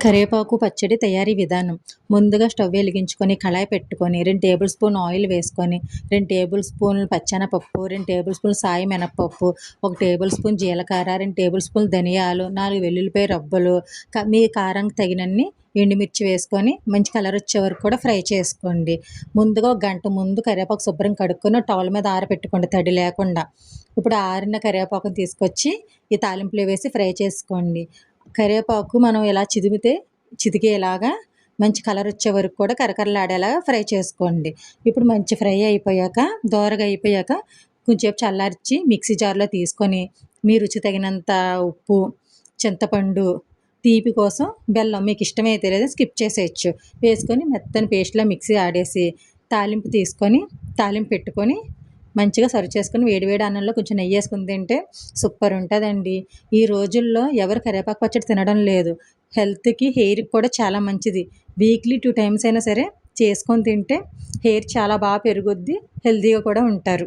కరివేపాకు పచ్చడి తయారీ విధానం. ముందుగా స్టవ్ వెలిగించుకొని, కళాయి పెట్టుకొని, 2 టేబుల్ స్పూన్ ఆయిల్ వేసుకొని, 2 టేబుల్ స్పూన్లు పచ్చెనపప్పు, 2 టేబుల్ స్పూన్లు సాయి మినపప్పు, 1 టేబుల్ స్పూన్ జీలకర్ర, 2 టేబుల్ స్పూన్లు ధనియాలు, 4 వెల్లుల్లిపాయ రబ్బలు, మీ కారానికి తగినన్ని ఎండుమిర్చి వేసుకొని, మంచి కలర్ వచ్చే వరకు కూడా ఫ్రై చేసుకోండి. ముందుగా ఒక గంట ముందు కరివేపాకు శుభ్రం కడుక్కొని టవల్ మీద ఆరబెట్టుకోండి తడి లేకుండా. ఇప్పుడు ఆరిన కరివేపాకుని తీసుకొచ్చి ఈ తాలింపులో వేసి ఫ్రై చేసుకోండి. కరివేపాకు మనం ఇలా చితికేలాగా మంచి కలర్ వచ్చే వరకు కూడా కరకరలాడేలాగా ఫ్రై చేసుకోండి. ఇప్పుడు మంచి ఫ్రై అయిపోయాక, దోరగా అయిపోయాక కొంచెంసేపు చల్లార్చి మిక్సీ జార్లో తీసుకొని, మీ రుచి తగినంత ఉప్పు, చింతపండు, తీపి కోసం బెల్లం మీకు ఇష్టమైతే లేదా స్కిప్ చేసేయచ్చు వేసుకొని మెత్తని పేస్ట్లా మిక్సీ ఆడేసి తాలింపు పెట్టుకొని మంచిగా సర్వ్ చేసుకొని వేడివేడి అన్నంలో కొంచెం నెయ్యి వేసుకొని తింటే సూపర్ ఉంటుందండి. ఈ రోజుల్లో ఎవరు కరివేపాకు పచ్చడి తినడం లేదు. హెల్త్‌కి, హెయిర్‌కి కూడా చాలా మంచిది. వీక్లీ 2 టైమ్స్ అయినా సరే చేసుకొని తింటే హెయిర్ చాలా బాగా పెరుగుద్ది. హెల్తీగా కూడా ఉంటారు.